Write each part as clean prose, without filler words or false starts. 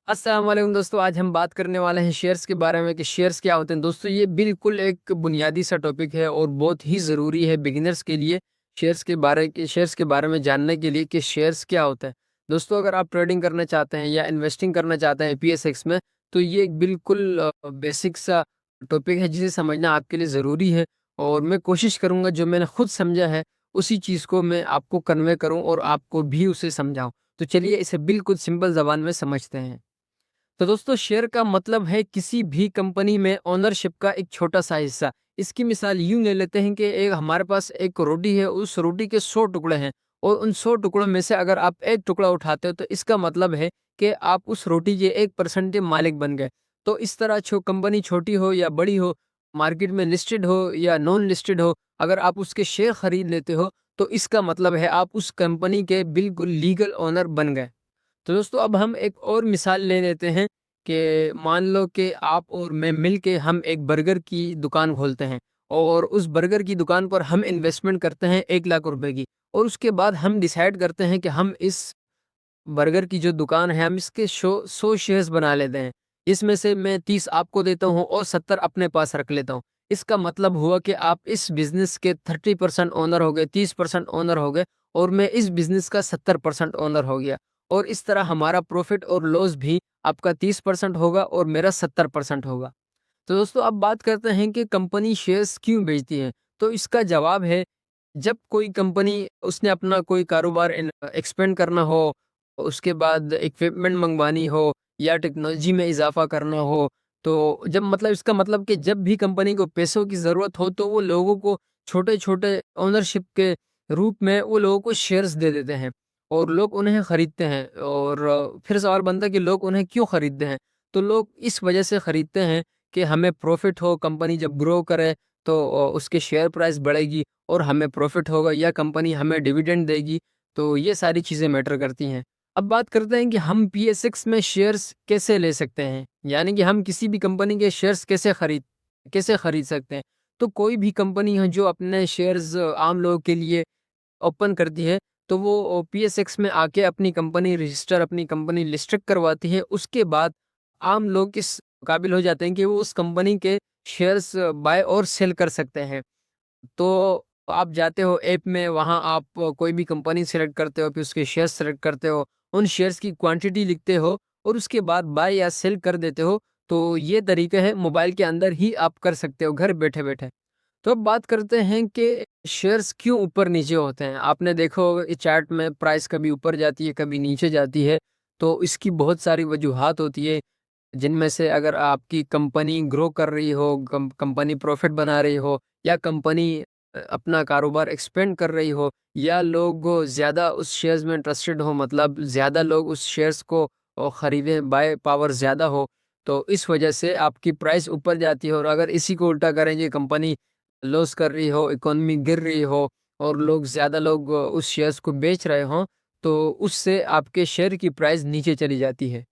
अस्सलाम वालेकुम दोस्तों, आज हम बात करने वाले हैं शेयर्स के बारे में कि शेयर्स क्या होते हैं। दोस्तों ये बिल्कुल एक बुनियादी सा टॉपिक है और बहुत ही ज़रूरी है बिगिनर्स के लिए शेयर्स के बारे में जानने के लिए कि शेयर्स क्या होता है। दोस्तों अगर आप ट्रेडिंग करना चाहते हैं या इन्वेस्टिंग करना चाहते हैं पीएसएक्स में, तो ये एक बिल्कुल बेसिक सा टॉपिक है जिसे समझना आपके लिए ज़रूरी है। और मैं कोशिश करूँगा जो मैंने खुद समझा है उसी चीज़ को मैं आपको कन्वे करूँ और आपको भी उसे समझाऊँ। तो चलिए इसे बिल्कुल सिंपल ज़बान में समझते हैं। तो दोस्तों शेयर का मतलब है किसी भी कंपनी में ओनरशिप का एक छोटा सा हिस्सा। इसकी मिसाल यूं ले लेते हैं कि एक हमारे पास एक रोटी है, उस रोटी के 100 टुकड़े हैं और उन 100 टुकड़ों में से अगर आप एक टुकड़ा उठाते हो तो इसका मतलब है कि आप उस रोटी के 1% के मालिक बन गए। तो इस तरह कंपनी छोटी हो या बड़ी हो, मार्केट में लिस्टेड हो या नॉन लिस्टेड हो, अगर आप उसके शेयर खरीद लेते हो तो इसका मतलब है आप उस कंपनी के बिल्कुल लीगल ओनर बन गए। तो दोस्तों अब हम एक और मिसाल ले लेते हैं कि मान लो कि आप और मैं मिल के हम एक बर्गर की दुकान खोलते हैं और उस बर्गर की दुकान पर हम इन्वेस्टमेंट करते हैं 1 लाख रुपए की। और उसके बाद हम डिसाइड करते हैं कि हम इस बर्गर की जो दुकान है हम इसके 100 शेयर्स बना लेते हैं। इसमें से मैं 30 आपको देता हूँ और 70 अपने पास रख लेता हूँ। इसका मतलब हुआ कि आप इस बिजनेस के 30% ओनर हो गए, 30% ओनर हो गए और मैं इस बिजनेस का 70% ओनर हो गया। और इस तरह हमारा प्रॉफिट और लॉस भी आपका 30% होगा और मेरा 70% होगा। तो दोस्तों अब बात करते हैं कि कंपनी शेयर्स क्यों बेचती है। तो इसका जवाब है, जब कोई कंपनी उसने अपना कोई कारोबार एक्सपेंड करना हो, उसके बाद इक्विपमेंट मंगवानी हो या टेक्नोलॉजी में इजाफा करना हो, तो जब मतलब इसका मतलब कि जब भी कंपनी को पैसों की ज़रूरत हो तो वो लोगों को छोटे-छोटे ओनरशिप के रूप में वो लोगों को शेयर्स दे देते हैं और लोग उन्हें खरीदते हैं। और फिर सवाल बनता है कि लोग उन्हें क्यों खरीदते हैं? तो लोग इस वजह से खरीदते हैं कि हमें प्रॉफिट हो, कंपनी जब ग्रो करे तो उसके शेयर प्राइस बढ़ेगी और हमें प्रॉफिट होगा या कंपनी हमें डिविडेंड देगी। तो ये सारी चीज़ें मैटर करती हैं। अब बात करते हैं कि हम पीएसएक्स में शेयर्स कैसे ले सकते हैं? यानी कि हम किसी भी कंपनी के शेयर्स कैसे खरीद सकते हैं? तो कोई भी कंपनी है जो अपने शेयर्स आम लोगों के लिए ओपन करती है, तो वो पीएसएक्स में आके अपनी कंपनी लिस्ट करवाती है। उसके बाद आम लोग इस काबिल हो जाते हैं कि वो उस कंपनी के शेयर्स बाय और सेल कर सकते हैं। तो आप जाते हो ऐप में, वहाँ आप कोई भी कंपनी सेलेक्ट करते हो, फिर उसके शेयर्स सेलेक्ट करते हो, उन शेयर्स की क्वांटिटी लिखते हो और उसके बाद बाय या सेल कर देते हो। तो ये तरीके हैं, मोबाइल के अंदर ही आप कर सकते हो घर बैठे-बैठे। तो अब बात करते हैं कि शेयर्स क्यों ऊपर-नीचे होते हैं। आपने देखा होगा इस चार्ट में प्राइस कभी ऊपर जाती है, कभी नीचे जाती है। तो इसकी बहुत सारी वजूहात होती है, जिनमें से अगर आपकी कंपनी ग्रो कर रही हो, कंपनी प्रॉफिट बना रही हो या कंपनी अपना कारोबार एक्सपेंड कर रही हो या लोग ज़्यादा उस शेयर्स में इंटरेस्टेड हो, मतलब ज़्यादा लोग उस शेयर्स को खरीदें, बाय पावर ज़्यादा हो, तो इस वजह से आपकी प्राइस ऊपर जाती है। और अगर इसी को उल्टा करेंगे, कंपनी लॉस कर रही हो, इकोनॉमी गिर रही हो और ज़्यादा लोग उस शेयर्स को बेच रहे हों, तो उससे आपके शेयर की प्राइस नीचे चली जाती है।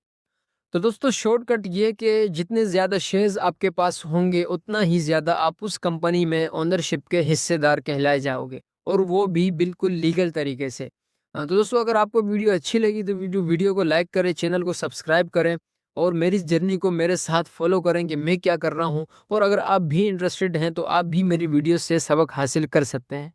तो दोस्तों शॉर्टकट ये कि जितने ज़्यादा शेयर्स आपके पास होंगे उतना ही ज़्यादा आप उस कंपनी में ओनरशिप के हिस्सेदार कहलाए जाओगे और वो भी बिल्कुल लीगल तरीके से। तो दोस्तों अगर आपको वीडियो अच्छी लगी तो वीडियो को लाइक करें, चैनल को सब्सक्राइब करें और मेरी इस जर्नी को मेरे साथ फॉलो करें कि मैं क्या कर रहा हूँ। और अगर आप भी इंटरेस्टेड हैं तो आप भी मेरी वीडियो से सबक हासिल कर सकते हैं।